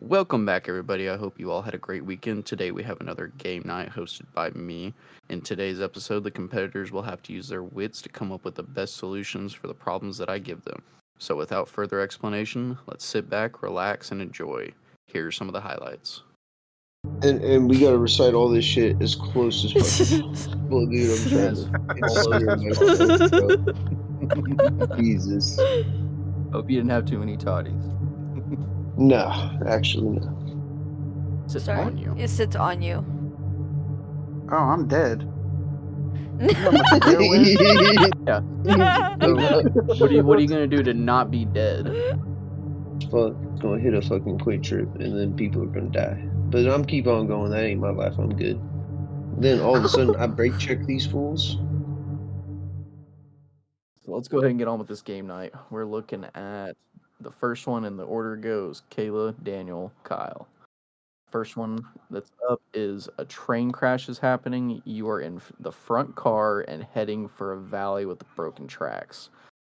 Welcome back, everybody. I hope you all had a great weekend. Today we have another game night hosted by me. In today's episode, the competitors will have to use their wits to come up with the best solutions for the problems that I give them. So without further explanation, let's sit back, relax, and enjoy. Here are some of the highlights. And we gotta recite all this shit as close as fucking possible, dude. I'm trying As to close insecure as myself, bro. Jesus. Hope you didn't have too many toddies. No, actually no. Sits Sorry, on you. it sits on you. Oh, I'm dead. You know how much beer wins? Yeah. So, What are you gonna do to not be dead? fuck, gonna hit a fucking quick trip and then people are gonna die. But I'm keep on going, that ain't my life, I'm good. Then all of a sudden I brake check these fools. So let's go ahead and get on with this game night. We're looking at the first one, and the order goes Kayla, Daniel, Kyle. First one that's up is a train crash is happening. You are in the front car and heading for a valley with broken tracks.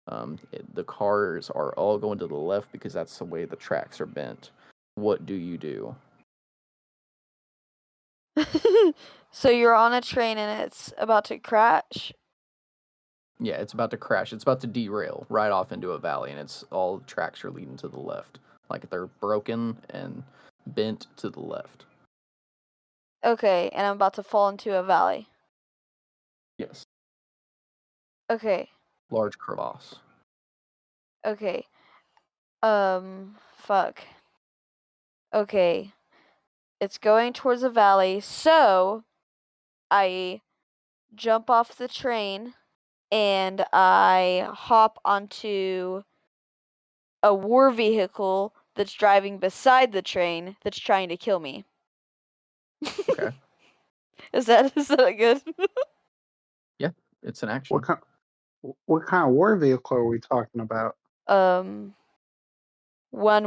The cars are all going to the left because that's the way the tracks are bent. What do you do? So you're on a train and it's about to crash. Yeah, it's about to crash. It's about to derail right off into a valley, and it's all tracks are leading to the left. Like they're broken and bent to the left. Okay, and I'm about to fall into a valley. Yes. Okay, Large crevasse. okay. Fuck. Okay. It's going towards a valley, so I jump off the train and I hop onto a war vehicle that's driving beside the train that's trying to kill me. Okay. Is that good? It's an action. What kind of war vehicle are we talking about? One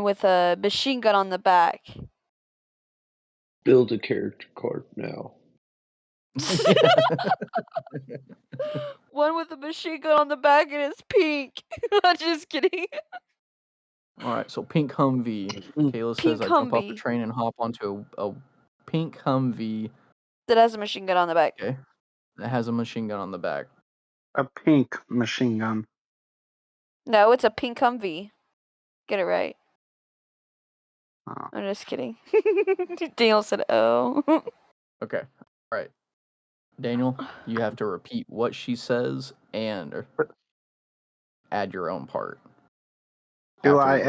with a machine gun on the back. Build a character card now. One with a machine gun on the back and it's pink. I'm just kidding. All right, so pink Humvee. Kayla says I jump off the Humvee. train and hop onto a pink Humvee. That has a machine gun on the back. Okay, that has a machine gun on the back. A pink machine gun. No, it's a pink Humvee. Get it right. Oh. I'm just kidding. Daniel said, "Oh." Okay, all right. Daniel, you have to repeat what she says and add your own part. Do after I we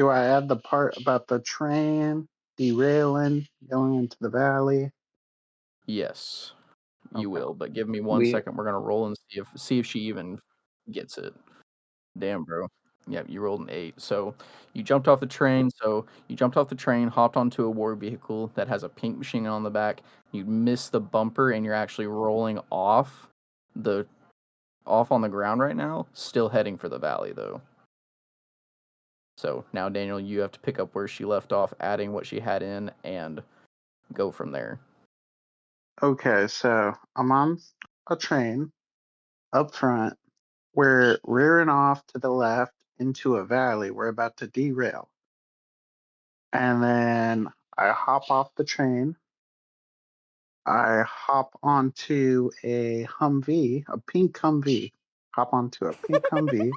roll. add the part about the train derailing, going into the valley? Yes, you Okay. will. But give me 1 second. We're gonna roll and see if she even gets it. Damn, bro. Yeah, you rolled an 8. So you jumped off the train. Hopped onto a war vehicle that has a pink machine gun on the back. You missed the bumper, and you're actually rolling off on the ground right now. Still heading for the valley, though. So now, Daniel, you have to pick up where she left off, adding what she had in, and go from there. Okay, so I'm on a train up front. We're rearing off to the left into a valley. We're about to derail. And then I hop off the train. I hop onto a Humvee, a pink Humvee. Hop onto a pink Humvee.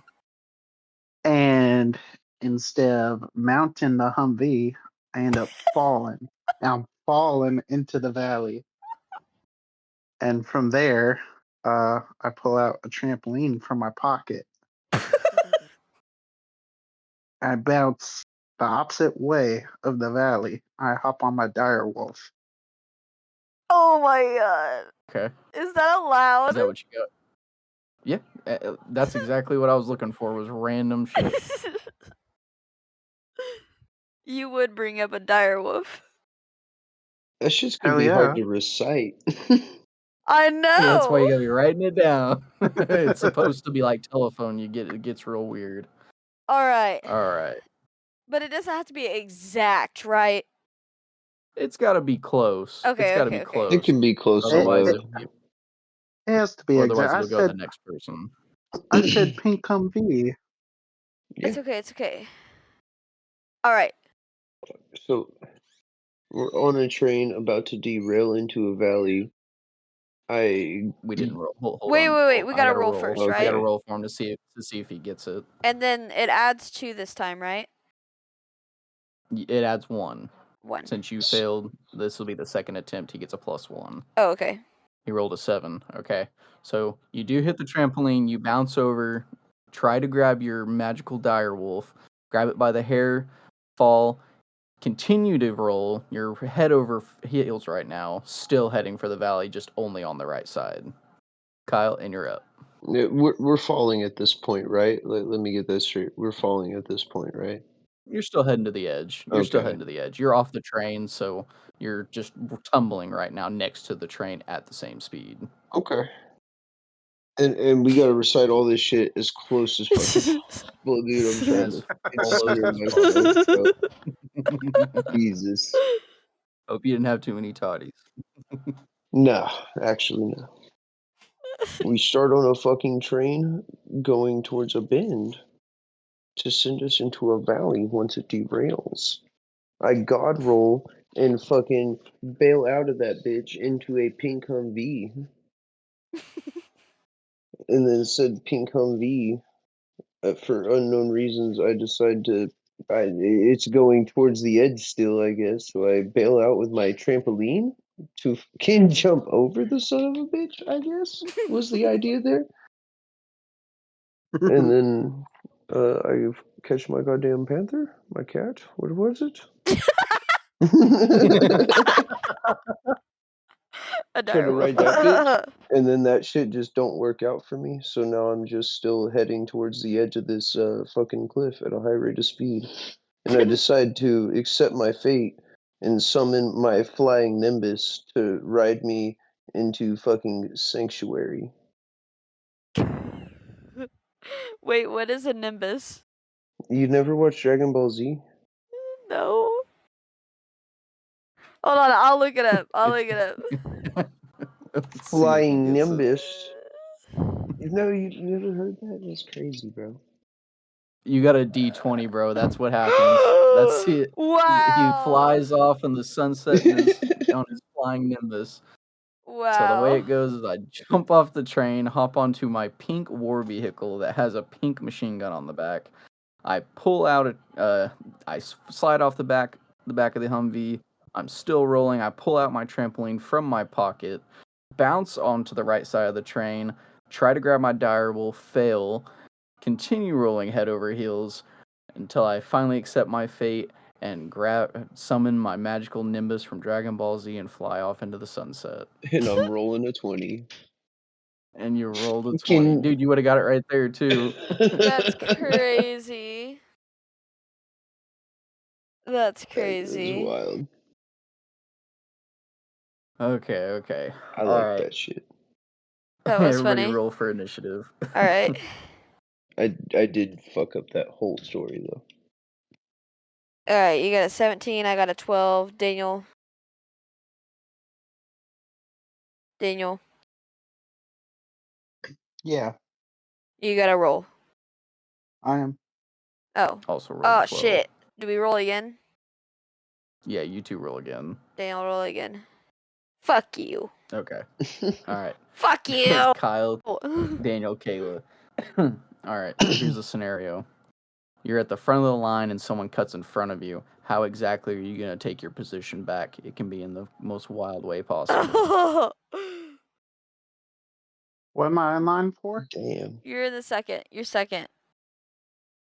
And instead of mounting the Humvee, I end up falling. I'm falling into the valley. And from there, I pull out a trampoline from my pocket. I bounce the opposite way of the valley. I hop on my dire wolf. Oh my god. Okay. Is that allowed? Is that what you got? Yeah, that's exactly what I was looking for. Was random shit. You would bring up a dire wolf. That shit's gonna Hell be yeah. hard to recite. I know. That's why you gotta be writing it down. It's supposed to be like telephone. It gets real weird. All right. But it doesn't have to be exact, right? It's got to be close. Okay, It's got to okay, be okay. close. It can be close Otherwise, enough. It has to be otherwise exact. it'll go to the next person. I said pink Humvee. Yeah. It's okay. All right. So we're on a train about to derail into a valley. We didn't roll. Hold Wait, on. wait, wait. We I gotta gotta roll roll. first, I right? gotta Okay. roll for him to see if he gets it. And then it adds 2 this time, right? It adds 1. 1. Since you failed, this will be the second attempt. He gets a +1. Oh, okay. He rolled a 7. Okay. So you do hit the trampoline. You bounce over. Try to grab your magical dire wolf. Grab it by the hair. Fall. Continue to roll. You're head over heels right now. Still heading for the valley, just only on the right side. Kyle, and you're up. Yeah, we're falling at this point, right? Let me get this straight. We're falling at this point, right? You're still heading to the edge. Okay. You're off the train, so you're just tumbling right now next to the train at the same speed. Okay. And we gotta recite all this shit as close as fucking possible, dude. I'm trying As to close consider as myself, possible. bro. Jesus. Hope you didn't have too many toddies. No, actually no. We start on a fucking train going towards a bend to send us into a valley once it derails. I god roll and fucking bail out of that bitch into a pink Humvee. And then said pink Humvee, for unknown reasons, I decide to. It's going towards the edge still, I guess. So I bail out with my trampoline to fucking jump over the son of a bitch, I guess, was the idea there. And then I catch my goddamn panther, my cat. What was it? A Trying to direwolf. ride that bitch. And then that shit just don't work out for me. So now I'm just still heading towards the edge of this fucking cliff at a high rate of speed. And I decide to accept my fate and summon my flying nimbus to ride me into fucking sanctuary. Wait, what is a nimbus? You never watched Dragon Ball Z? No. Hold on, I'll look it up. Let's see if he Flying gets it. nimbus. You never heard that? That's crazy, bro. You got a D20, bro. That's what happens. That's it. He Wow. flies off in the sunset on his flying nimbus. So the way it Wow. goes is I jump off the train, hop onto my pink war vehicle that has a pink machine gun on the back. I pull out I slide off the back of the Humvee. I'm still rolling. I pull out my trampoline from my pocket, bounce onto the right side of the train, try to grab my dire wolf, fail, continue rolling head over heels until I finally accept my fate and summon my magical Nimbus from Dragon Ball Z and fly off into the sunset. And I'm rolling a 20. And you rolled a 20. Can Dude, you would have got it right there, too. That's crazy. That's That is crazy. wild. Okay. I All like right. that shit. That was Everybody funny. roll for initiative. All right. I did fuck up that whole story though. All right, you got a 17, I got a 12. Daniel. Yeah, You got to roll. I am. Oh. Also rolled Oh, 12. shit. Do we roll again? Yeah, you two roll again. Daniel, roll again. Fuck you. Okay. All right. Fuck It's you. Kyle, Daniel, Kayla. All right, so here's the scenario. You're at the front of the line and someone cuts in front of you. How exactly are you going to take your position back? It can be in the most wild way possible. What am I in line for? Damn. You're in the second. You're second.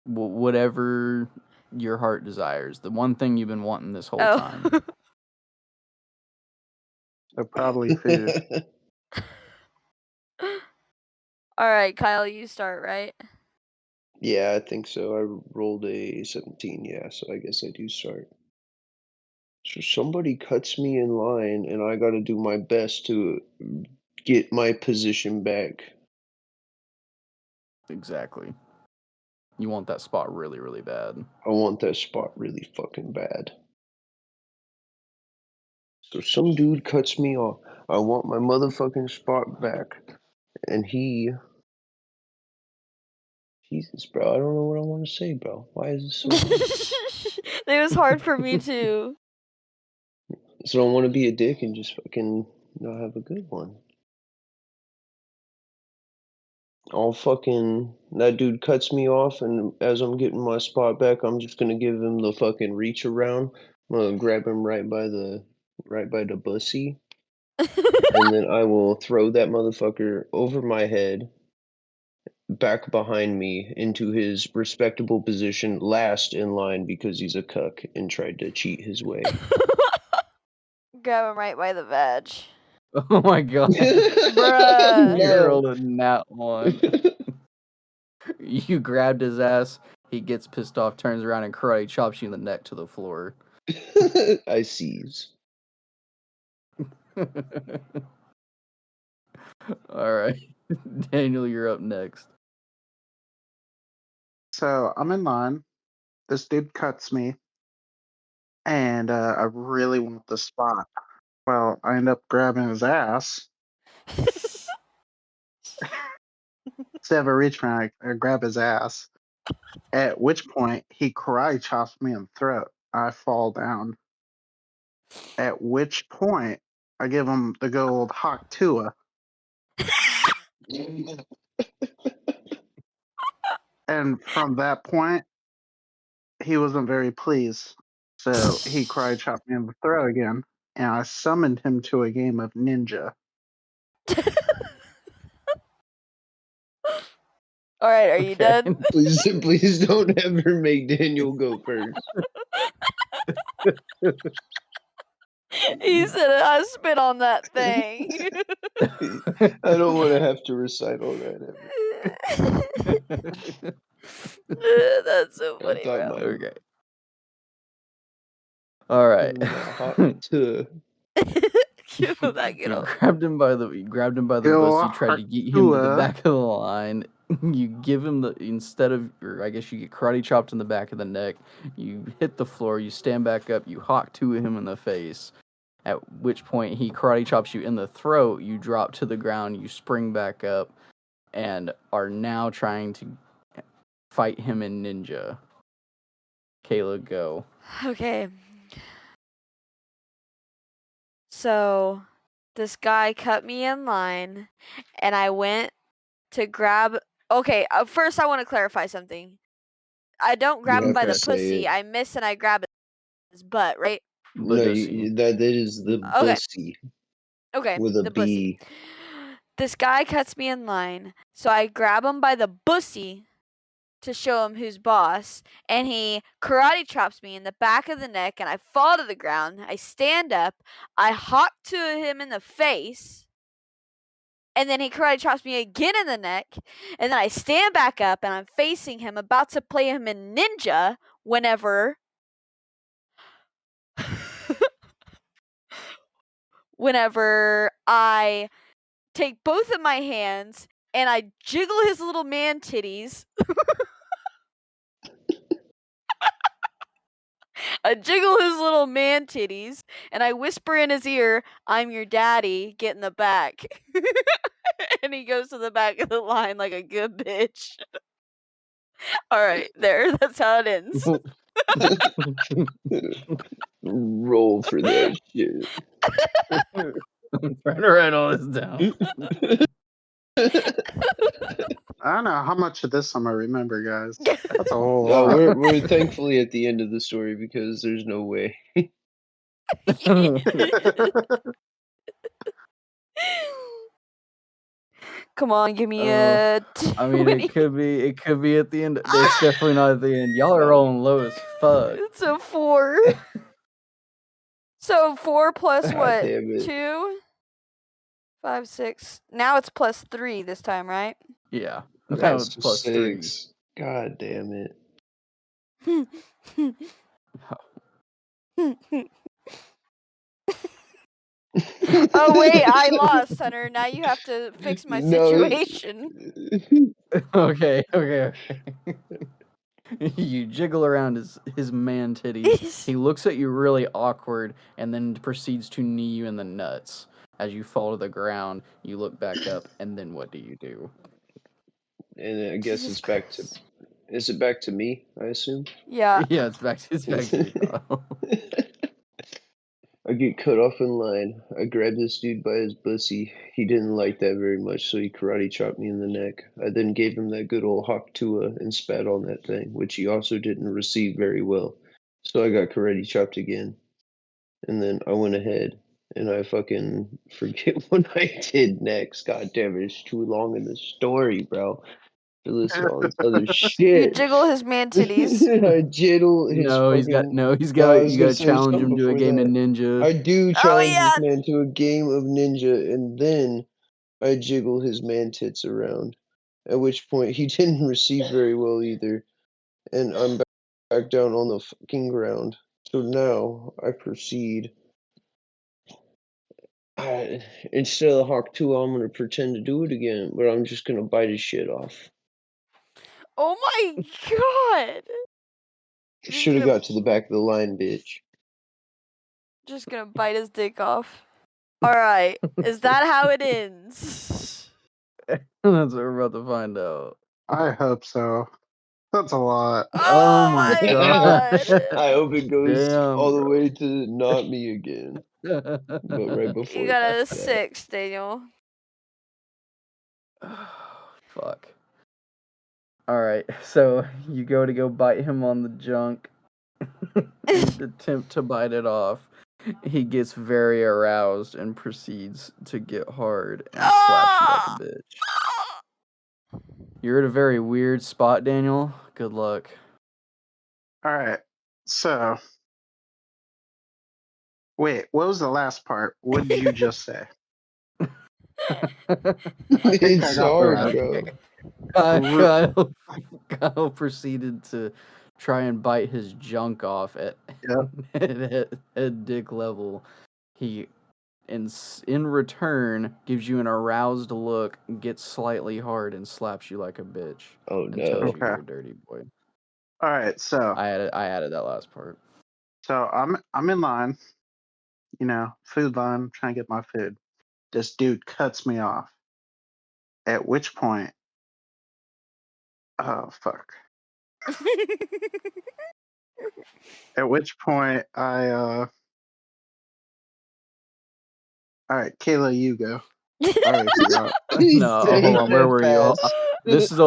Whatever your heart desires. The one thing you've been wanting this whole time. So probably food. All right, Kyle, you start, right? Yeah, I think so. I rolled a 17, yeah, so I guess I do start. So somebody cuts me in line and I gotta do my best to get my position back. Exactly. You want that spot really, really bad. I want that spot really fucking bad. So some dude cuts me off. I want my motherfucking spot back. And Jesus, bro, I don't know what I want to say, bro. Why is this so hard? It was hard for me too. So don't want to be a dick and just fucking not have a good one. That dude cuts me off, and as I'm getting my spot back, I'm just gonna give him the fucking reach around. I'm gonna grab him right by the bussy, and then I will throw that motherfucker over my head, back behind me into his respectable position, last in line because he's a cuck and tried to cheat his way. Grab him right by the veg. Oh my god. Bruh. You No. rolled a nat 1. You grabbed his ass, he gets pissed off, turns around and karate chops you in the neck to the floor. I seize. Alright. Daniel, you're up next. So I'm in line. This dude cuts me, and I really want the spot. Well, I end up grabbing his ass. Instead of a reach around, I grab his ass. At which point, he karate chops me in the throat. I fall down. At which point, I give him the good old Hawk Tua. And from that point, he wasn't very pleased. So he karate chopped me in the throat again, and I summoned him to a game of ninja. All right, are you done? Please don't ever make Daniel go first. He said I spit on that thing. I don't want to have to recite all that ever. That's so I funny, thought bro. my Okay. Alright. Give him that good You old. grabbed him by the Go bussy, tried to Hawk get him to the Tua. back of the line. You give him or I guess you get karate chopped in the back of the neck. You hit the floor, you stand back up, you hawk to him in the face. At which point he karate chops you in the throat, you drop to the ground, you spring back up, and are now trying to fight him in ninja. Kayla, go. Okay. So, this guy cut me in line, and I went to grab. Okay, first I want to clarify something. I don't grab You him have by to the say pussy. it. I miss and I grab his butt, right? No, Bussy. that is the Okay. bussy Okay, with a the B. bussy. This guy cuts me in line, so I grab him by the bussy to show him who's boss, and he karate chops me in the back of the neck, and I fall to the ground. I stand up, I hawk to him in the face, and then he karate chops me again in the neck, and then I stand back up, and I'm facing him, about to play him in ninja whenever I take both of my hands and I jiggle his little man titties. I jiggle his little man titties and I whisper in his ear, "I'm your daddy, get in the back." And he goes to the back of the line like a good bitch. All right, that's how it ends. Roll for that shit. I'm trying to write all this down. I don't know how much of this I'm gonna remember, guys. That's a whole Oh, lot. we're thankfully at the end of the story because there's no way. Come on, give me Oh, a I mean, 20. it could be at the end. It's definitely not at the end. Y'all are rolling low as fuck. It's a 4. So 4 plus God what? damn it. 2, 5, 6. Now it's plus 3 this time, right? Yeah. Yeah, Now it's it's plus 3. 6. God damn it. Oh wait, I lost, Hunter. Now you have to fix my No. situation. Okay. You jiggle around his man titties. He looks at you really awkward and then proceeds to knee you in the nuts. As you fall to the ground, you look back up, and then what do you do? And I guess Jesus it's back to Christ. Is it back to me, I assume? Yeah. Yeah, it's back to you, Kyle. I get cut off in line. I grab this dude by his pussy. He didn't like that very much, so he karate chopped me in the neck. I then gave him that good old hawk tua and spat on that thing, which he also didn't receive very well. So I got karate chopped again. And then I went ahead and I fucking forget what I did next. God damn it, it's too long in the story, bro. To listen to all this other You shit. jiggle his man titties. I jiggle his No, fucking. he's No, I got was you gonna gotta say challenge something him to a before game of that. Ninja. I do Oh challenge this yeah. man to a game of Ninja, and then I jiggle his man tits around. At which point he didn't receive very well either, and I'm back down on the fucking ground. So now I proceed. Instead of the Hawk 2, I'm gonna pretend to do it again, but I'm just gonna bite his shit off. Oh my god. Should have got to the back of the line, bitch. Just gonna bite his dick off. Alright. Is that how it ends? That's what we're about to find out. I hope so. That's a lot. Oh my god. I hope it goes Damn, all the bro. way to not me again. But right before You got a that. 6, Daniel. Fuck. Alright, so you go bite him on the junk and attempt to bite it off. He gets very aroused and proceeds to get hard and slaps you like a bitch. You're at a very weird spot, Daniel. Good luck. All right. So, wait, what was the last part? What did you just say? I think I It's got the hard, rest. bro. Kyle proceeded to try and bite his junk off at Yep. at dick level. He in return gives you an aroused look, gets slightly hard, and slaps you like a bitch. Oh And tells no. you Okay. you're a dirty boy. All right. So I added that last part. I'm in line, food line, trying to get my food. This dude cuts me off. At which point, oh fuck. At which point all right, Kayla, you go. I already forgot. No, hold on. Where were you? This is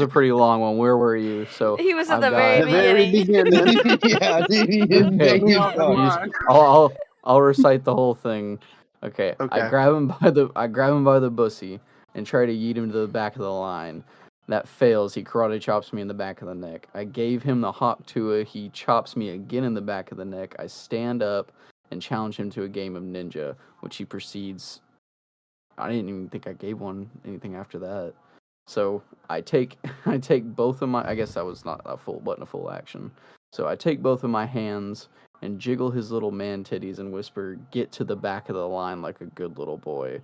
a pretty long one. Where were you? So He was at I've the very got. The very beginning. beginning. Yeah, dude, you didn't Okay, Cut me give off a in fuck. line. I'll recite the whole thing. Okay, I Okay. grab him by the bussy and try to yeet him to the back of the line. That fails. He karate chops me in the back of the neck. I gave him the hawk tua. He chops me again in the back of the neck. I stand up and challenge him to a game of ninja, which he proceeds. I didn't even think I gave anything after that. So I take both of my. I guess that was not a full action. So I take both of my hands and jiggle his little man titties and whisper, "Get to the back of the line like a good little boy."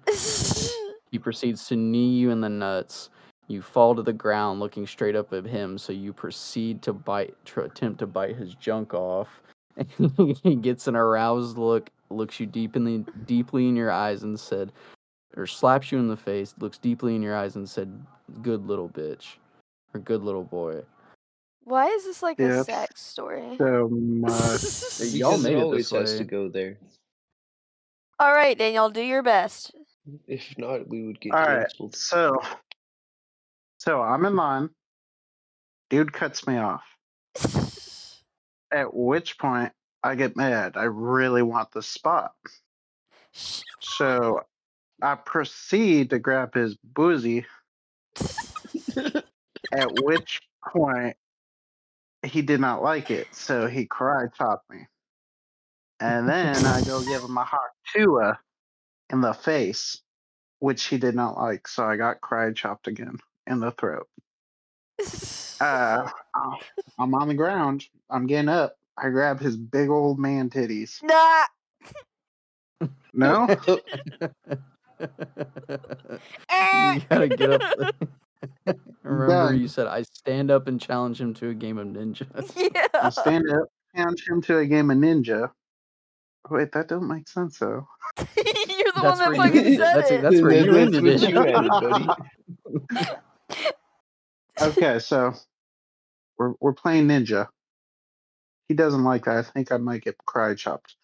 He proceeds to knee you in the nuts. You fall to the ground looking straight up at him, so you proceed to attempt to bite his junk off. He gets an aroused look, looks you deeply in your eyes and said, or slaps you in the face, looks deeply in your eyes and said, "Good little bitch," or "Good little boy." Why is this like a Yep. sex story? So much. Y'all Because it made it always this has to way. go there. Alright, Daniel, do your best. If not, we would get All right. canceled. So I'm in line. Dude cuts me off. At which point I get mad. I really want the spot. So I proceed to grab his boozy. At which point he did not like it, so he karate chopped me. And then I go give him a hawk tua in the face, which he did not like, so I got karate chopped again in the throat. I'm on the ground. I'm getting up. I grab his big old man titties. Nah. No? You gotta get up. Remember, Done. you said I stand up and challenge him to a game of ninja. Yeah. I stand up, challenge him to a game of ninja. Wait, that don't make sense though. You're the one That's that where you fucking ended it. said it. That's where you That's ended what it. you added, buddy. Okay, so We're playing ninja. He doesn't like that. I think I might get karate chopped.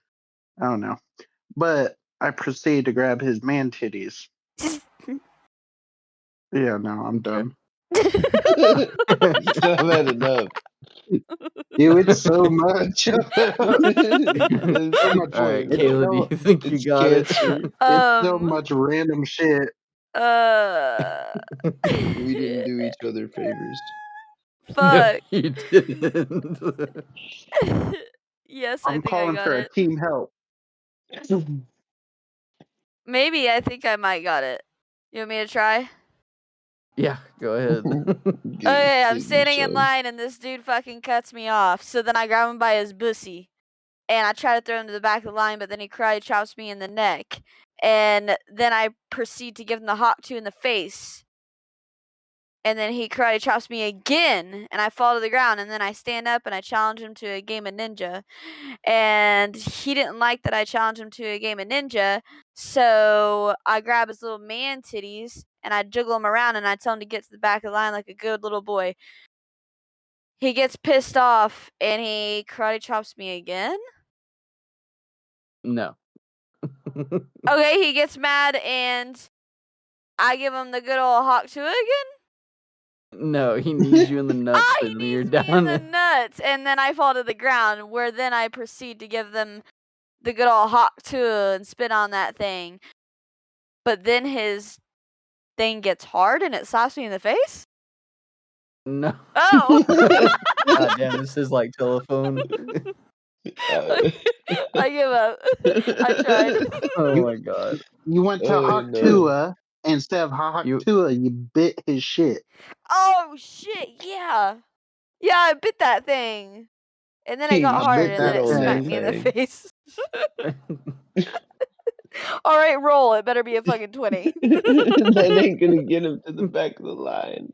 I don't know. But I proceed to grab his man titties. Yeah, no, I'm Okay. done. I've had enough. Dude, it's so much. So much. All right, It's Kayla, do you think you it's got it? cancer. It's so much random shit. We didn't do each other favors. No, Fuck. you didn't. Yes, I I'm think I calling got for a it. team help. Maybe I think I might got it. You want me to try? Yeah, go ahead. Okay, I'm Get standing in yourself. line and this dude fucking cuts me off. So then I grab him by his bussy and I try to throw him to the back of the line, but then he karate chops me in the neck. And then I proceed to give him the hot two in the face. And then he karate chops me again and I fall to the ground. And then I stand up and I challenge him to a game of ninja. And he didn't like that I challenged him to a game of ninja. So I grab his little man titties and I jiggle him around and I tell him to get to the back of the line like a good little boy. He gets pissed off and he karate chops me again. No. Okay, he gets mad and I give him the good old hawk to again. No, he knees you in the nuts, Ah, so he then you're knees me in the down. nuts, and then I fall to the ground. Where then I proceed to give them the good old hawk to and spit on that thing. But then his thing gets hard and it slaps me in the face. No. Oh. God damn, this is like telephone. I give up. I tried. Oh my god. You went to Oh no. Haktua instead of You Haktua, you bit his shit. Oh shit, yeah. Yeah, I bit that thing. And then it You got I hard bit and then that it on smacked that me in the thing. face. Alright, roll. It better be a fucking 20. That ain't gonna get him to the back of the line.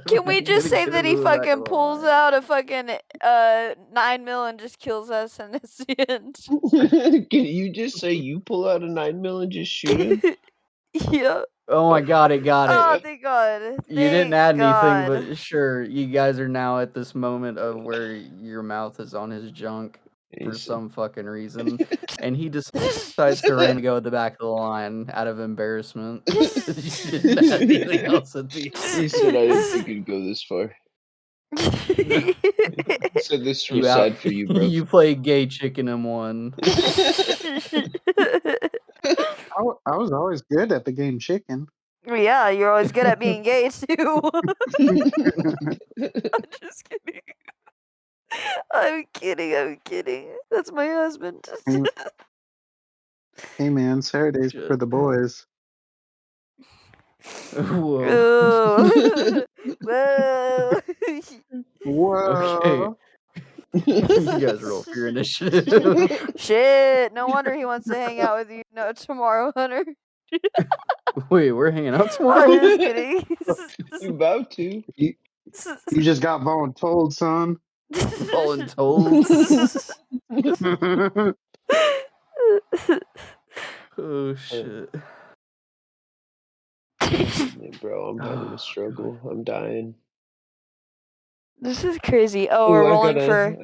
Can we just say that he fucking line. pulls out a fucking 9mm and just kills us and it's the end? Can you just say you pull out a 9mm and just shoot him? Yeah. Oh my god, it got Oh, it. thank God. You didn't Thank add anything, God. but sure, you guys are now at this moment of where your mouth is on his junk for He's- some fucking reason, and he decides to randomly go at the back of the line out of embarrassment because you didn't add anything else at the He said, I didn't think it'd go this far. end. He said, this is real You out. sad for you, bro. You play gay chicken and won. I was always good at the game chicken. Yeah, you're always good at being gay too. I'm just kidding. I'm kidding. That's my husband. Hey man, Saturday's Shit. for the boys. Whoa. Ooh. Whoa. Whoa. You guys roll for your initiative. Shit, no wonder he wants to hang out with you tomorrow, Hunter. Wait, we're hanging out I'm tomorrow? just kidding. You about to. You just got voluntold, son. Voluntold. Oh shit. Yeah, bro, I'm having Oh, a struggle. I'm dying. This is crazy. Oh, Ooh, we're I rolling got for.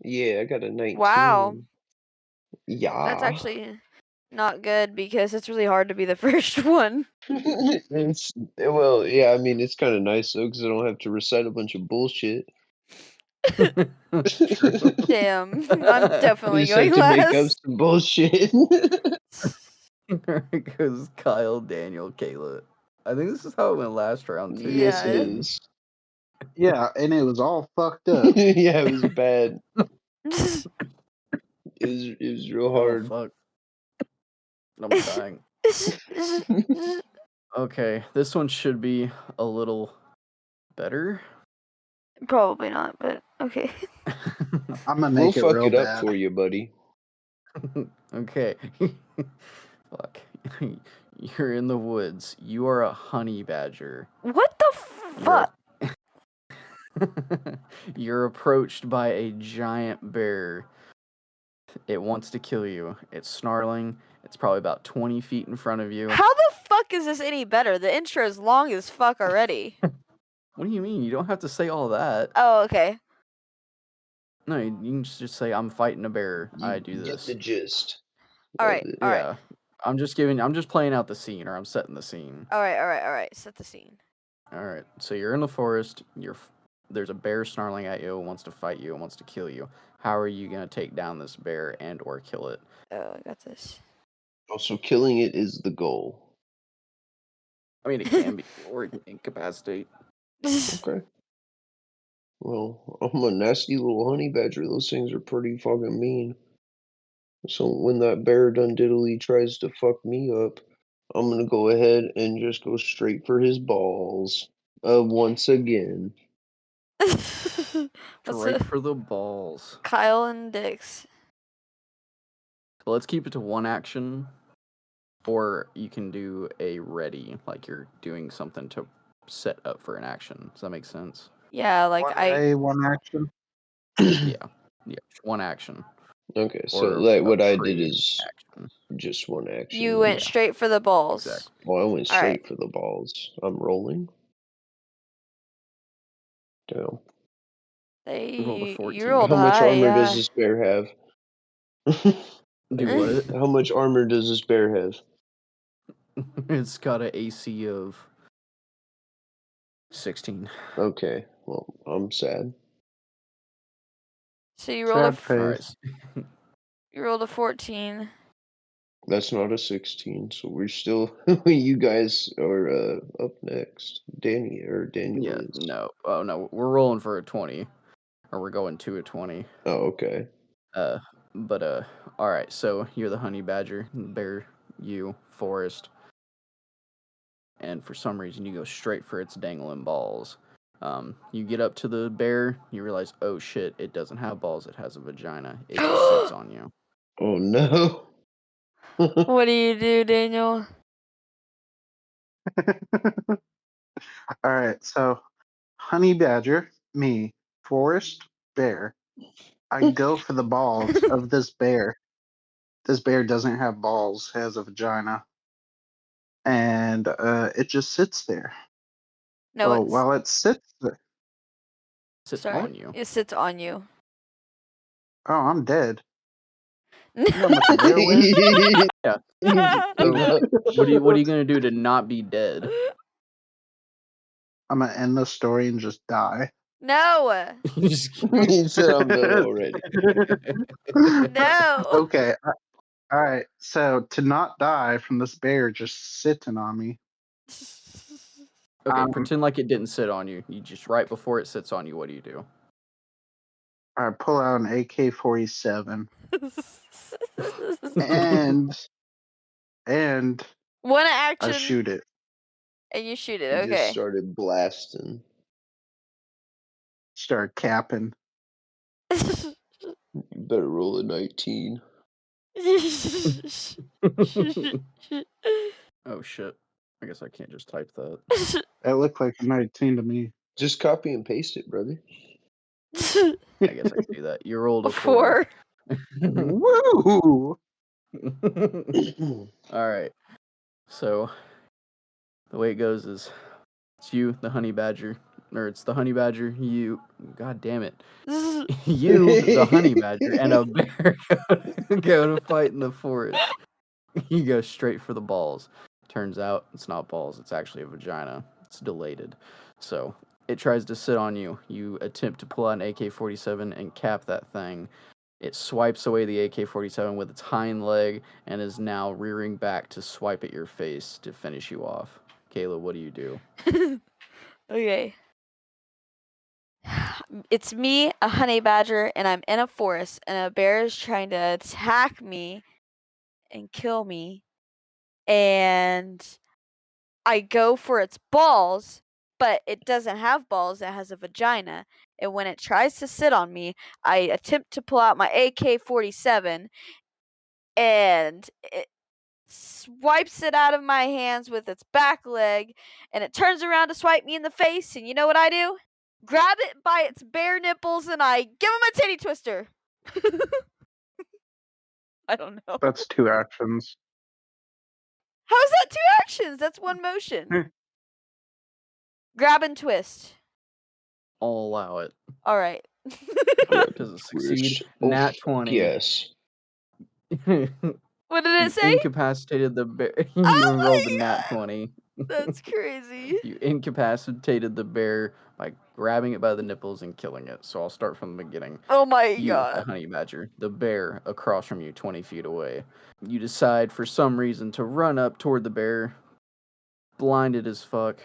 I got a 19. Wow. Yeah. That's actually not good because it's really hard to be the first one. Well, yeah, I mean, it's kind of nice though, because I don't have to recite a bunch of bullshit. That's true. Damn, I'm I definitely just have going to make up last. some bullshit. There it goes Kyle, Daniel, Kayla. I think this is how it went last round too. Yes, it Yeah. is. Yeah, and it was all fucked up. Yeah, it was bad. It was real Oh hard. fuck. I'm dying. Okay, this one should be a little better. Probably not, but okay. I'm gonna We'll make it fuck real it up bad. for you, buddy. Okay. Fuck. You're in the woods. You are a honey badger. What the fuck? You're approached by a giant bear. It wants to kill you. It's snarling. It's probably about 20 feet in front of you. How the fuck is this any better? The intro is long as fuck already. What do you mean? You don't have to say all that. Oh, okay. No, you can just say I'm fighting a bear. I do You get this. the gist All of right. it. All right. Yeah. I'm just playing out the scene, or I'm setting the scene. All right. Set the scene. All right. So you're in the forest. There's a bear snarling at you, wants to fight you, and wants to kill you. How are you gonna take down this bear and or kill it? Oh, I got this. Also, killing it is the goal. I mean, it can be, or it can incapacitate. Okay. Well, I'm a nasty little honey badger. Those things are pretty fucking mean. So when that bear done diddly tries to fuck me up, I'm gonna go ahead and just go straight for his balls. Once again. What's Straight for the balls. Kyle and Dix? So let's keep it to one action, or you can do a ready, like you're doing something to set up for an action. Does that make sense? Yeah, like one action. Yeah, one action. Okay, so Or like a what I did is pre-action. just one action. You went Yeah. straight for the balls. Exactly. Well, I went All right. straight for the balls. I'm rolling. Damn. Rolled a You 14. rolled How much high, armor yeah. does this bear have? Do what? How much armor does this bear have? It's got an AC of 16. Okay, well, I'm sad. So you rolled a Sad All right. face. you rolled a 14. That's not a 16, so we're still. You guys are up next. Daniel Yeah, is. no. Oh, no. We're rolling for a 20. Or we're going to a 20. Oh, okay. But, all right. So you're the honey badger, bear, you, forest. And for some reason, you go straight for its dangling balls. You get up to the bear, you realize, oh shit, it doesn't have balls, it has a vagina. It just sits on you. Oh no. What do you do, Daniel? All right, so honey badger, me, forest, bear. I go for the balls of this bear. This bear doesn't have balls, has a vagina, and it just sits there. No, Well, it's while it sits there, Sits sorry. on you. It sits on you. oh, I'm dead. You know how much a bear weighs? Yeah. Give So up. what are you gonna do to not be dead? I'm gonna end the story and just die. No. You just He said I'm done already. No. Okay. All right. So to not die from this bear just sitting on me, okay, pretend like it didn't sit on you. You just right before it sits on you, what do you do? I pull out an AK-47 and One I action shoot it. and you shoot it. He just Okay. started blasting. Start capping. You better roll a 19. Oh shit. I guess I can't just type that. That looked like a 19 to me. Just copy and paste it, brother. I guess I can do that. You rolled a 4. 4. Woo! All right. So the way it goes is it's you, the honey badger, or it's the honey badger, you, god damn it, you, the honey badger, and a bear go to fight in the forest. You go straight for the balls. Turns out it's not balls, it's actually a vagina. It's dilated. So it tries to sit on you. You attempt to pull out an AK-47 and cap that thing. It swipes away the AK-47 with its hind leg and is now rearing back to swipe at your face to finish you off. Kayla, what do you do? Okay. It's me, a honey badger, and I'm in a forest, and a bear is trying to attack me and kill me. And I go for its balls, but it doesn't have balls, it has a vagina. And when it tries to sit on me, I attempt to pull out my AK-47, and it swipes it out of my hands with its back leg, and it turns around to swipe me in the face, and you know what I do? Grab it by its bare nipples and I give him a titty twister. I don't know. That's 2 actions. How is that 2 actions? That's 1 motion. Grab and twist. I'll allow it. All right. Does it succeed? Oh, Nat 20. yes. What did it You say? incapacitated the bear. You Oh rolled a my nat God. 20. That's crazy. You incapacitated the bear by grabbing it by the nipples and killing it. So I'll start from the beginning. Oh my You, the God. honey badger, the bear across from you, 20 feet away. You decide for some reason to run up toward the bear, blinded as fuck,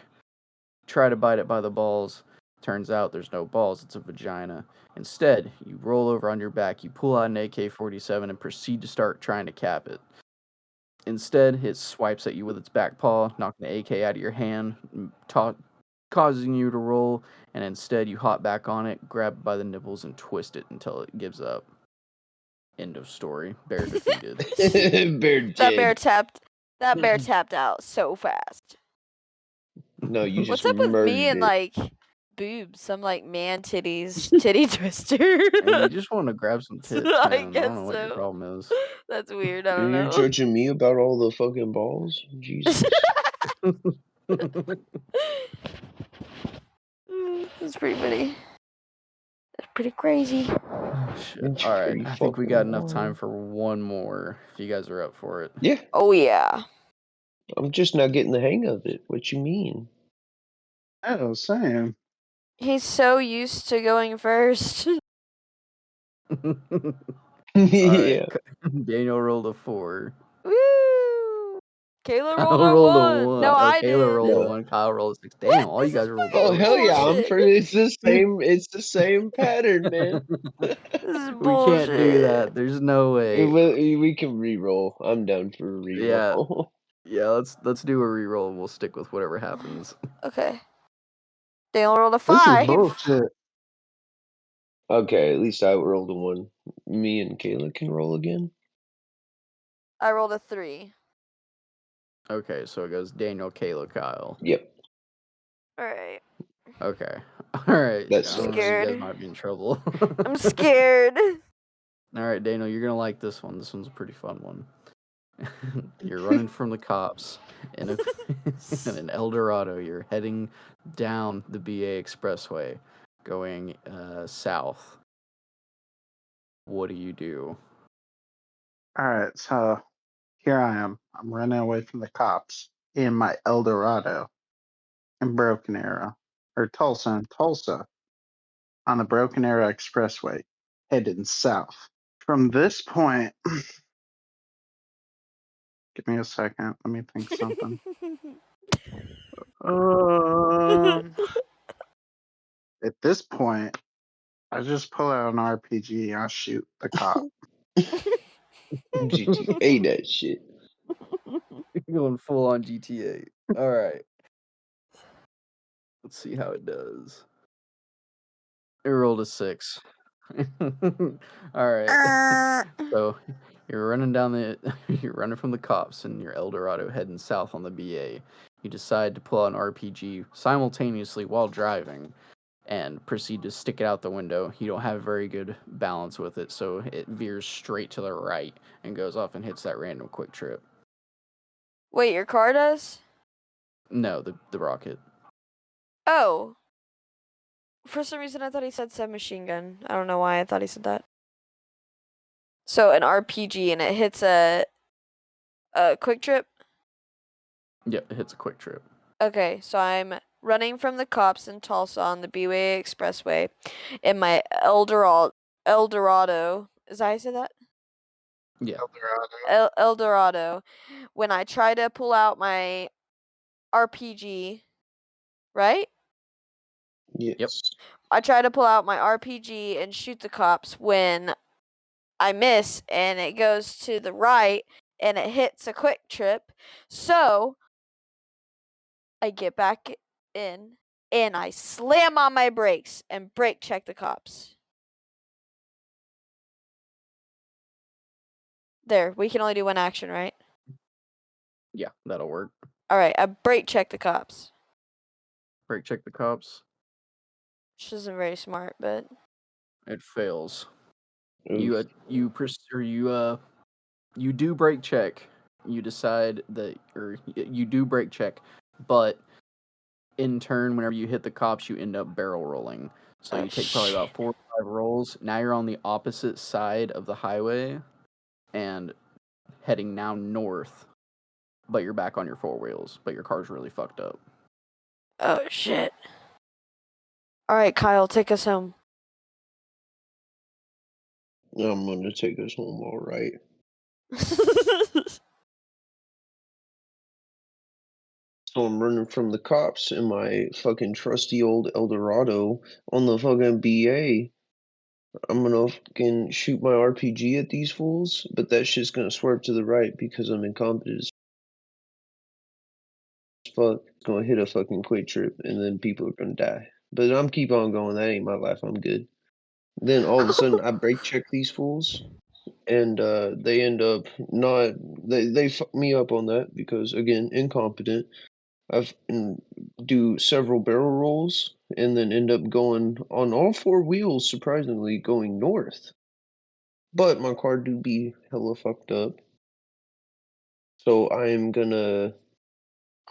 try to bite it by the balls. Turns out there's no balls, it's a vagina. Instead, you roll over on your back, you pull out an AK 47 and proceed to start trying to cap it. Instead, it swipes at you with its back paw, knocking the AK out of your hand, causing you to roll, and instead you hop back on it, grab it by the nipples, and twist it until it gives up. End of story. Bear defeated. Bear That bear dead. tapped out so fast. No, you just What's up with me murdered and it. like boobs? Some like man titties, titty twister. Hey, you just want to grab some tits, man. I I guess don't know what your so. problem is. That's weird. I don't And you're know. judging me about all the fucking balls? Jesus. That's pretty funny. That's pretty crazy. Oh, shit. It's All right, pretty I think we fucking got enough time wild. for one more. If you guys are up for it. Yeah, Oh yeah. I'm just not getting the hang of it. What you mean? Oh, same. He's so used to going first. All right, Yeah. Daniel rolled a 4. Woo! Kayla rolled Kyle a rolled a 1. 1. No, Oh, I Kayla did. rolled a No. 1. Kyle rolled a 6. What? Damn, all This you guys is rolled Oh fucking low hell yeah! today. bullshit. It's the same. It's the same pattern, man. This is We can't do bullshit. that. There's no way. We can re-roll. I'm down for a Yeah, re-roll. yeah. Let's do a reroll and we'll stick with whatever happens. Okay. Daniel rolled a This is 5. bullshit. Okay, at least I rolled a 1. Me and Kayla can roll again. I rolled a 3. Okay, so it goes Daniel, Kayla, Kyle. Yep, Alright. Okay, all right. that I I'm don't know. sucks. You guys scared. might be in trouble. I'm scared. All right, Daniel, you're gonna like this one. This one's a pretty fun one. You're running from the cops in, in an El Dorado. You're heading down the BA Expressway, going south. What do you do? All right, so here I am. I'm running away from the cops in my El Dorado in Broken Arrow, or Tulsa and Tulsa on the Broken Arrow Expressway, heading south. From this point, give me a second. Let me think something. At this point, I just pull out an RPG and I shoot the cop. GTA that shit. You're going full on GTA. All right. Let's see how it does. It rolled a 6. All right. So you're running down you're running from the cops in your El Dorado heading south on the BA. You decide to pull out an RPG simultaneously while driving and proceed to stick it out the window. You don't have very good balance with it, so it veers straight to the right and goes off and hits that random quick trip. Wait, your car does? No, the rocket. Oh. For some reason, I thought he said submachine gun. I don't know why I thought he said that. So an RPG and it hits a quick trip. Yeah, it hits a quick trip. Okay, so I'm running from the cops in Tulsa on the B-Way Expressway in my El Dorado. Is that how you say that? Yeah. El Dorado. When I try to pull out my RPG, right? Yes. I try to pull out my RPG and shoot the cops when I miss and it goes to the right and it hits a quick trip. So I get back in and I slam on my brakes and brake check the cops. There, we can only do one action, right? Yeah, that'll work. All right, I brake check the cops. Brake check the cops. Which isn't very smart, but It fails. Oof. You do brake check. You decide that, or you do brake check, but in turn, whenever you hit the cops, you end up barrel rolling. So you take probably about 4 or 5 rolls. Now you're on the opposite side of the highway and heading now north, but you're back on your 4 wheels, but your car's really fucked up. Oh, shit. All right, Kyle, take us home. I'm gonna take us home, all right. So I'm running from the cops in my fucking trusty old Eldorado on the fucking BA. I'm gonna fucking shoot my RPG at these fools, but that shit's gonna swerve to the right because I'm incompetent as fuck. It's gonna hit a fucking quick trip, and then people are gonna die. But I'm keep on going. That ain't my life. I'm good. Then all of a sudden, I brake check these fools, and they end up not. They fuck me up on that because again, incompetent. I've do several barrel rolls and then end up going on all 4 wheels, surprisingly going north. But my car do be hella fucked up. So I'm gonna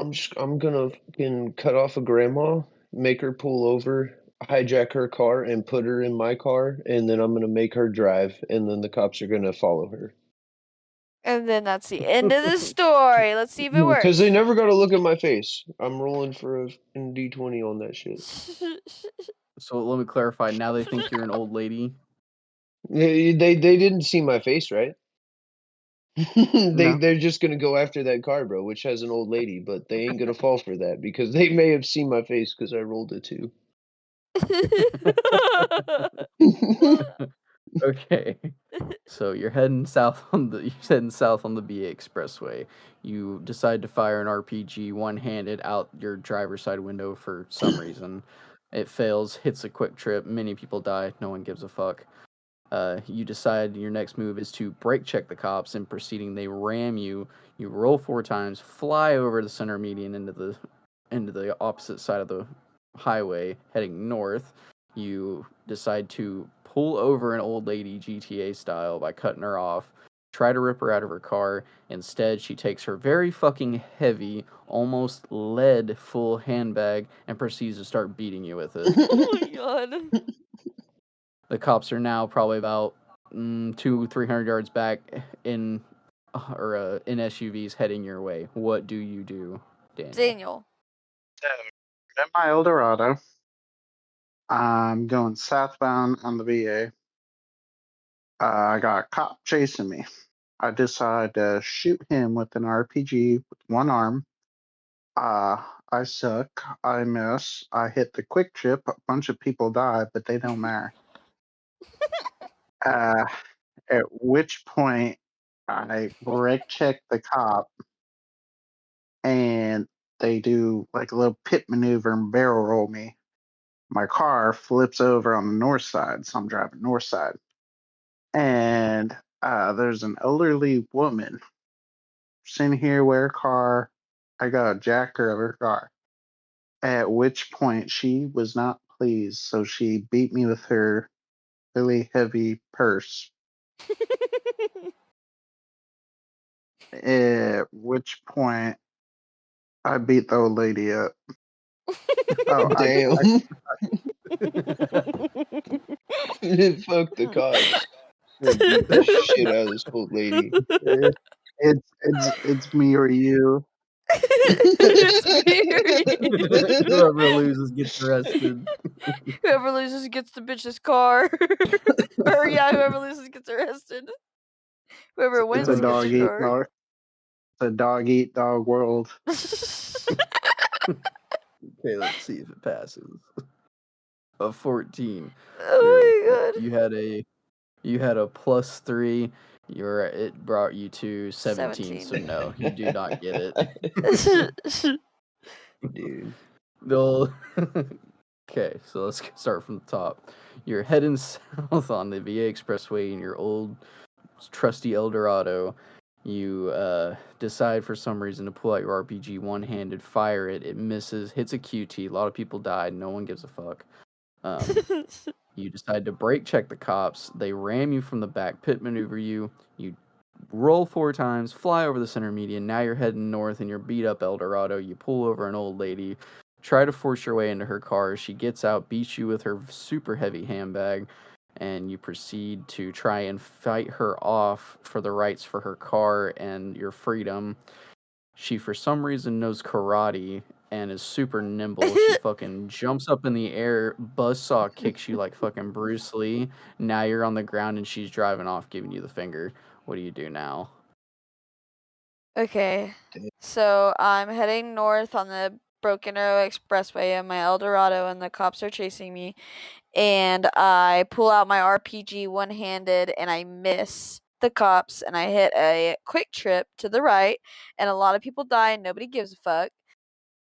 fucking cut off a grandma, make her pull over, hijack her car and put her in my car, and then I'm gonna make her drive, and then the cops are gonna follow her. And then that's the end of the story. Let's see if it works. Because they never gotta look at my face. I'm rolling for a D20 on that shit. So let me clarify. Now they think you're an old lady. They didn't see my face, right? No. They're just gonna go after that car, bro, which has an old lady, but they ain't gonna fall for that because they may have seen my face because I rolled a 2. Okay. So you're heading south on the BA Expressway. You decide to fire an RPG one-handed out your driver's side window for some reason. It fails, hits a quick trip. Many people die. No one gives a fuck. You decide your next move is to brake check the cops, and proceeding they ram you. You roll 4 times, fly over the center median into the opposite side of the highway, heading north. You decide to pull over an old lady GTA style by cutting her off. Try to rip her out of her car. Instead, she takes her very fucking heavy, almost lead full handbag and proceeds to start beating you with it. Oh my god. The cops are now probably about 200-300 yards back in SUVs heading your way. What do you do, Daniel? So, in my Eldorado, I'm going southbound on the VA. I got a cop chasing me. I decide to shoot him with an RPG with one arm. I suck. I miss. I hit the quick trip. A bunch of people die, but they don't matter. Uh, at which point, I brake check the cop, and they do like a little pit maneuver and barrel roll me. My car flips over on the north side, so I'm driving north side. And there's an elderly woman sitting here with her car. I got a jacker of her car. At which point she was not pleased, so she beat me with her really heavy purse. At which point I beat the old lady up. Oh, Damn. Fuck the cops. I'm gonna beat the shit out of this old lady. it's me or you. It's me or you. Whoever loses gets arrested. Whoever loses gets the bitch's car. Or yeah, whoever loses gets arrested. Whoever It's wins a gets dog a eat car. dog. It's a dog eat dog world. Okay, let's see if it passes. A 14. Oh my god. You had a +3. It brought you to 17. So 17. no, you do not get it. Dude. Okay, so let's start from the top. You're heading south on the VA Expressway in your old trusty Eldorado. You decide for some reason to pull out your RPG one-handed, fire it. It misses, hits a QT. A lot of people died. No one gives a fuck. You decide to brake check the cops. They ram you from the back, pit maneuver you. You roll 4 times, fly over the center median. Now you're heading north in your beat up Eldorado. You pull over an old lady, try to force your way into her car. She gets out, beats you with her super heavy handbag, and you proceed to try and fight her off for the rights for her car and your freedom. She, for some reason, knows karate and is super nimble. She fucking jumps up in the air, buzzsaw kicks you like fucking Bruce Lee. Now you're on the ground and she's driving off, giving you the finger. What do you do now? Okay. So I'm heading north on the Broken Arrow Expressway in my Eldorado, and the cops are chasing me. And I pull out my RPG one-handed, and I miss the cops, and I hit a quick trip to the right, and a lot of people die, and nobody gives a fuck.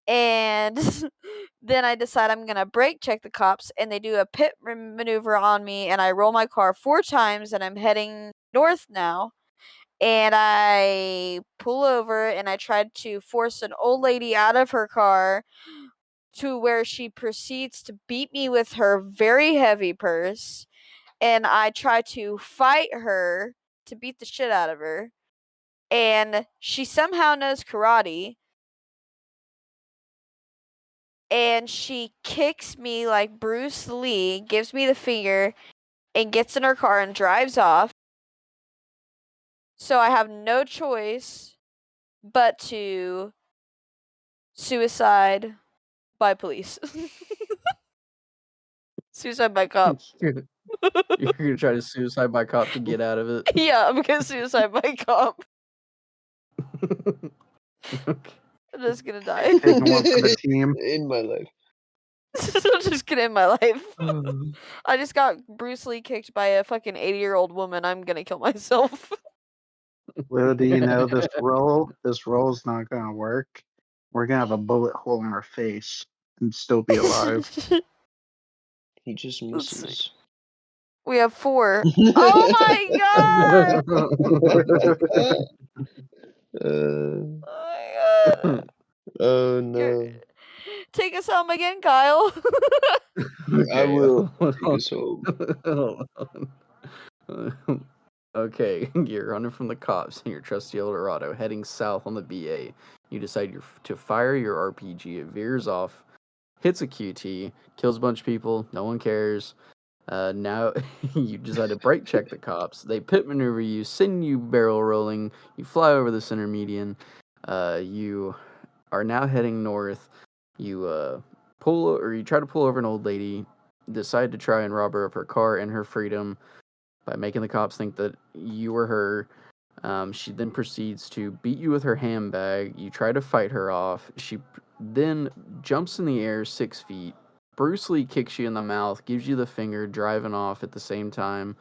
And then I decide I'm gonna brake check the cops, and they do a pit maneuver on me, and I roll my car 4 times, and I'm heading north now. And I pull over, and I tried to force an old lady out of her car to where she proceeds to beat me with her very heavy purse. And I try to fight her to beat the shit out of her. And she somehow knows karate. And she kicks me like Bruce Lee, gives me the finger, and gets in her car and drives off. So I have no choice but to suicide by police. Suicide by cop. You're gonna try to suicide by cop to get out of it. Yeah, I'm gonna suicide by cop. Okay. I'm just gonna die. Taking one for the team. In my life. I'm just gonna end my life. I just got Bruce Lee kicked by a fucking 80-year-old woman. I'm gonna kill myself. Little do you know, this roll's not gonna work. We're gonna have a bullet hole in our face and still be alive. He just Let's see. misses. We have 4. Oh my god! Oh my god. Oh no. Take us home again, Kyle. I Okay. will take us home. Hold on. Okay, you're running from the cops in your trusty Eldorado, heading south on the BA. You decide to fire your RPG. It veers off, hits a QT, kills a bunch of people. No one cares. Now you decide to brake check the cops. They pit maneuver you, send you barrel rolling. You fly over the center median. You are now heading north. You you try to pull over an old lady. Decide to try and rob her of her car and her freedom by making the cops think that you were her. She then proceeds to beat you with her handbag. You try to fight her off. She then jumps in the air 6 feet. Bruce Lee kicks you in the mouth, gives you the finger, driving off at the same time.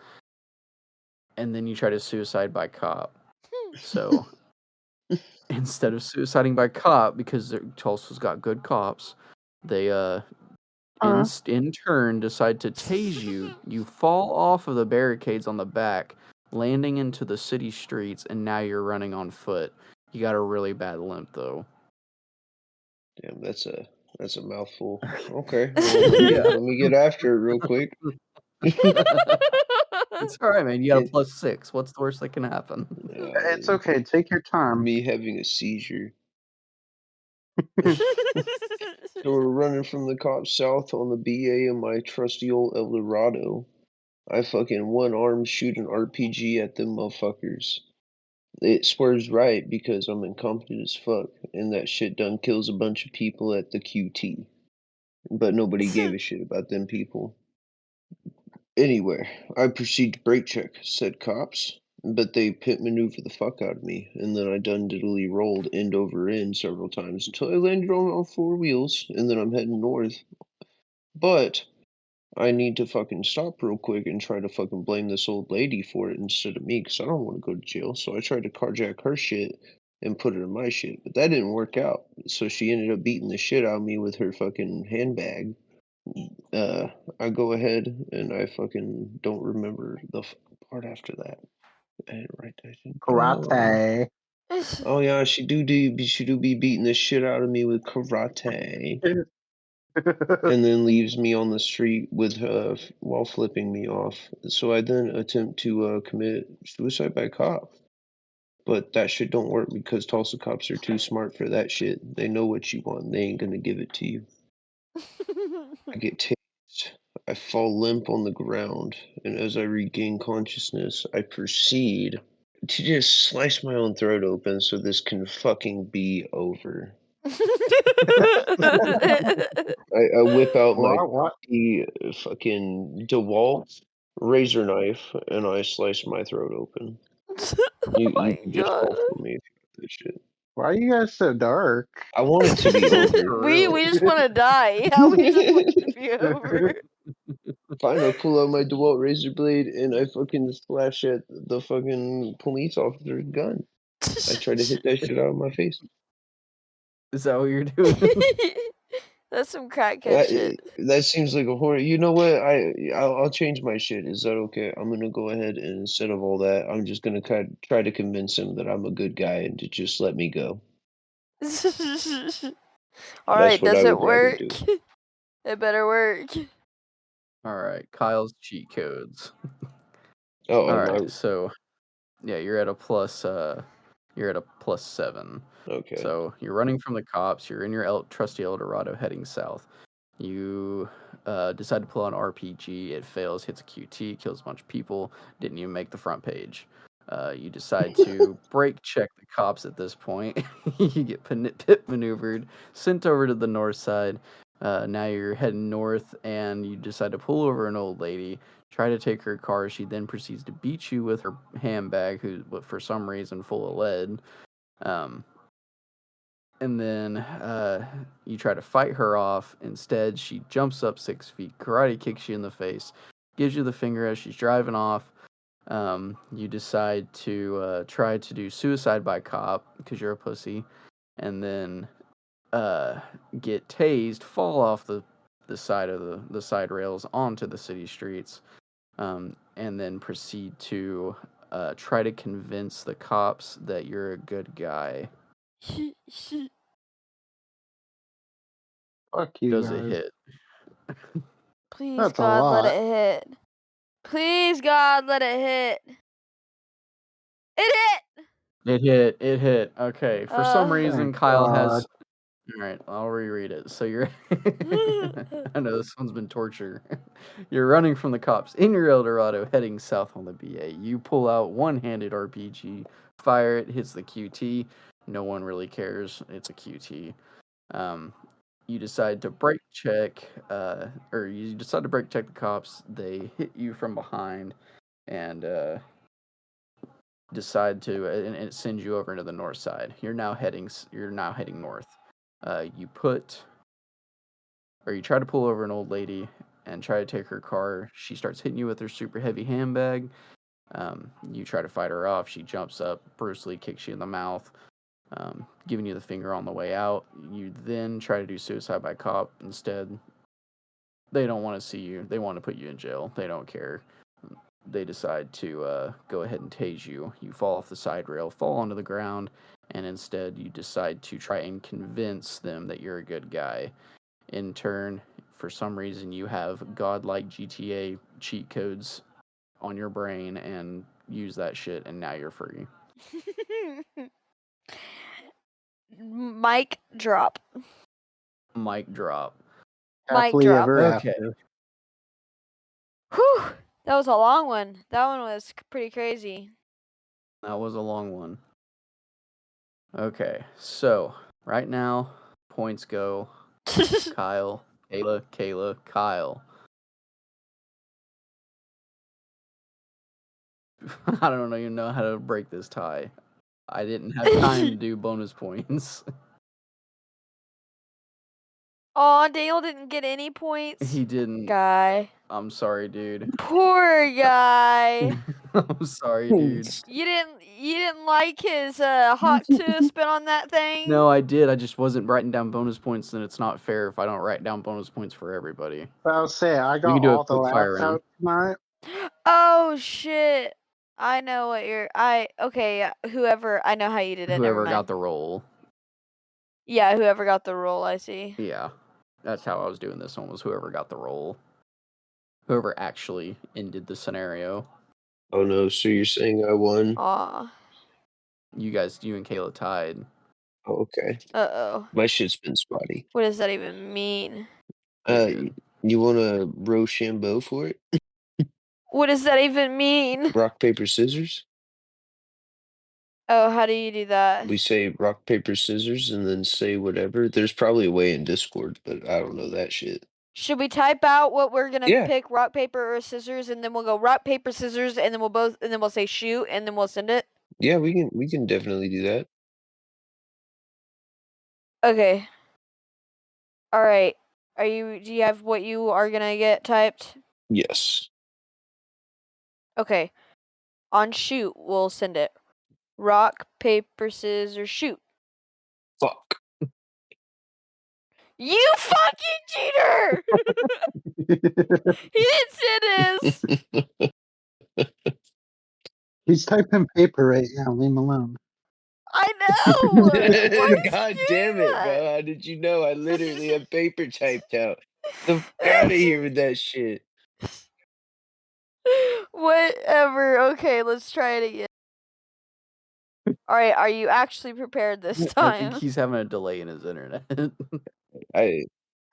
And then you try to suicide by cop. So instead of suiciding by cop, because Tulsa's got good cops, they in turn decide to tase you. You fall off of the barricades on the back, landing into the city streets, and now you're running on foot. You got a really bad limp though. Damn, that's a mouthful. Okay, well let me get after it real quick. It's all right, man. You got a +6. What's the worst that can happen? It's okay. Take your time. Me having a seizure. So we're running from the cops south on the BA in my trusty old Eldorado. I fucking one arm shoot an RPG at them motherfuckers. It swerves right because I'm incompetent as fuck, and that shit done kills a bunch of people at the QT. But nobody gave a shit about them people. Anyway, I proceed to brake check said cops, but they pit maneuver the fuck out of me, and then I done diddly rolled end over end several times until I landed on all 4 wheels, and then I'm heading north. But I need to fucking stop real quick and try to fucking blame this old lady for it instead of me, because I don't want to go to jail. So I tried to carjack her shit and put it in my shit, but that didn't work out. So she ended up beating the shit out of me with her fucking handbag. I go ahead and I fucking don't remember the part after that. I didn't write that shit down. Karate. Oh yeah, she do be beating the shit out of me with karate, and then leaves me on the street with while flipping me off. So I then attempt to commit suicide by cop, but that shit don't work because Tulsa cops are too smart for that shit. They know what you want. They ain't gonna give it to you. I get tased. I fall limp on the ground, and as I regain consciousness, I proceed to just slice my own throat open so this can fucking be over. I whip out my What? fucking DeWalt razor knife and I slice my throat open. You my can just god. fall for me if you want this shit. Why are you guys so dark? I want it to be over. For we real. just want to die. Yeah, we just want it to be over. Fine, I pull out my DeWalt razor blade and I fucking slash at the fucking police officer's gun. I try to hit that shit out of my face. Is that what you're doing? That's some crackhead shit. That seems like a horror. You know what? I'll change my shit. Is that okay? I'm gonna go ahead and instead of all that, I'm just gonna try to convince him that I'm a good guy and to just let me go. All That's right, what I does it would rather work? do. It better work. All right, Kyle's cheat codes. Oh, All am right, I so yeah, you're at a +7. okay? So you're running from the cops. You're in your trusty Eldorado heading south. You decide to pull out an RPG. It fails, hits a QT, kills a bunch of people. Didn't even make the front page. You decide to brake check the cops at this point. You get pit maneuvered, sent over to the north side. Now you're heading north, and you decide to pull over an old lady, try to take her car. She then proceeds to beat you with her handbag, who, for some reason, full of lead. And then you try to fight her off. Instead, she jumps up 6 feet, karate kicks you in the face, gives you the finger as she's driving off. You decide to try to do suicide by cop because you're a pussy, and then get tased, fall off the side of the side rails onto the city streets, and then proceed to try to convince the cops that you're a good guy. Fuck you Does it guys. hit? Please, That's a God, let lot. it hit. Please, God, let it hit. It hit! It hit. It hit. Okay. For some reason, Thank Kyle God. has. All right, I'll reread it. So you're. I know this one's been torture. You're running from the cops in your Eldorado, heading south on the BA. You pull out one-handed RPG, fire it, hits the QT. No one really cares. It's a QT. You decide to brake check, or you decide to brake check the cops. They hit you from behind, and decide to, and it sends you over into the north side. You're now heading north. You try to pull over an old lady and try to take her car. She starts hitting you with her super heavy handbag. You try to fight her off. She jumps up. Bruce Lee kicks you in the mouth, giving you the finger on the way out. You then try to do suicide by cop. Instead, they don't want to see you. They want to put you in jail. They don't care. They decide to go ahead and tase you. You fall off the side rail, fall onto the ground, and instead you decide to try and convince them that you're a good guy. In turn, for some reason, you have godlike GTA cheat codes on your brain and use that shit, and now you're free. Mic drop. Mic drop. Mic Happily drop. ever Okay. after. Whew. That was a long one. That one was pretty crazy. That was a long one. Okay, so right now, points go Kyle, Kayla, Kyle. I don't even know how to break this tie. I didn't have time to do bonus points. Aw, Dale didn't get any points. He didn't. Guy. I'm sorry, dude. Poor guy. I'm sorry, dude. You didn't like his hot to spin on that thing? No, I did. I just wasn't writing down bonus points, and it's not fair if I don't write down bonus points for everybody. But I'll say I We got can do a all the quick fire laughs round. out tonight. Oh shit. I know what you're okay, whoever I know how you did it, never Whoever mind. got the roll. Yeah, whoever got the roll, I see. Yeah, that's how I was doing this one, was whoever got the roll. Whoever actually ended the scenario. Oh no, so you're saying I won? Aw. You and Kayla tied. Oh, okay. Uh-oh. My shit's been spotty. What does that even mean? You're good. You want to Rochambeau for it? What does that even mean? Rock, paper, scissors? Oh, how do you do that? We say rock, paper, scissors, and then say whatever. There's probably a way in Discord, but I don't know that shit. Should we type out what we're gonna Yeah. pick, rock, paper, or scissors, and then we'll go rock, paper, scissors, and then we'll say shoot, and then we'll send it? Yeah, we can definitely do that. Okay. All right. Do you have what you are gonna get typed? Yes. Okay. On shoot, we'll send it. Rock, paper, scissors, shoot. Fuck. You fucking cheater! He didn't send his. He's typing paper right now. Leave him alone. I know. Why is he God doing damn it, that? bro. How did you know? I literally have paper typed out. The fuck out of here with that shit. Whatever. Okay, let's try it again. All right, are you actually prepared this time? I think he's having a delay in his internet.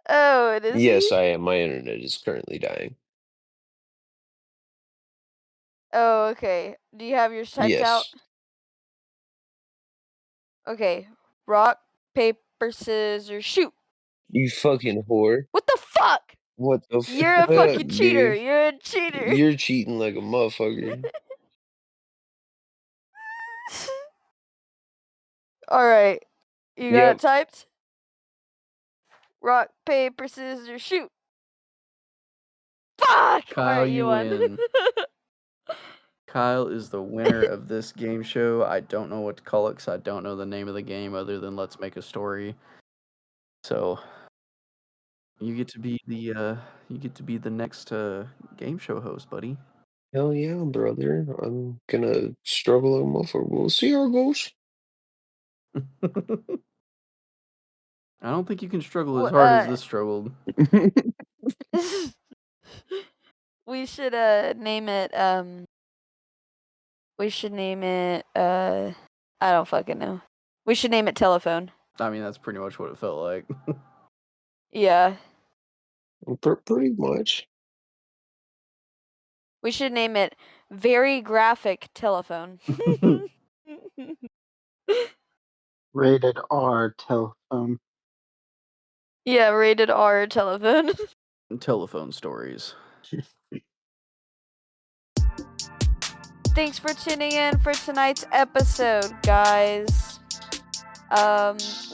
Oh, it is. Yes, I am. My internet is currently dying. Oh, okay. Do you have yours typed out? Yes. Okay. Rock, paper, scissors, shoot. You fucking whore. What the fuck? What the fuck? You're a fucking cheater. Dude? You're a cheater. You're cheating like a motherfucker. All right. You got Yep. it typed? Rock, paper, scissors, shoot. Fuck! Kyle, Alright, you won. win. Kyle is the winner of this game show. I don't know what to call it because I don't know the name of the game other than Let's Make a Story. So you get to be the next game show host, buddy. Hell yeah, brother. I'm gonna struggle like a motherfucker. We'll see how it goes. I don't think you can struggle as hard as this struggled. We should name it I don't fucking know. We should name it telephone. I mean, that's pretty much what it felt like. Yeah. Pretty much. We should name it very graphic telephone. Rated R telephone. Yeah, rated R telephone. Telephone stories. Thanks for tuning in for tonight's episode, guys.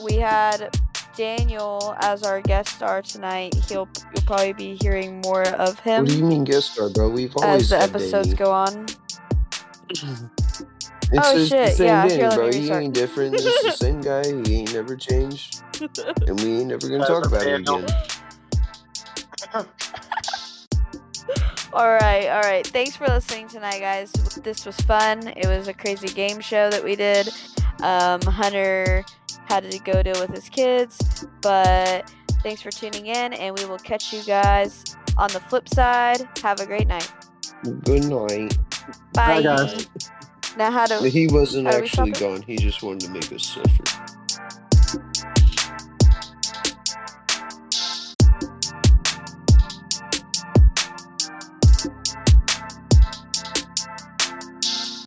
We had Daniel as our guest star tonight. You'll probably be hearing more of him. What do you mean guest star, bro? We've always as the had episodes Danny. go on. It's Oh, just the shit, same yeah, Danny, here, let me bro. He restart. ain't different. It's the same guy. He ain't never changed. And we ain't never gonna talk about it again. Alright. Thanks for listening tonight, guys. This was fun. It was a crazy game show that we did. Hunter had to go deal with his kids. But thanks for tuning in, and we will catch you guys on the flip side. Have a great night. Good night. Bye. Bye, guys. Now He wasn't how do we stop actually it? gone. He just wanted to make us suffer.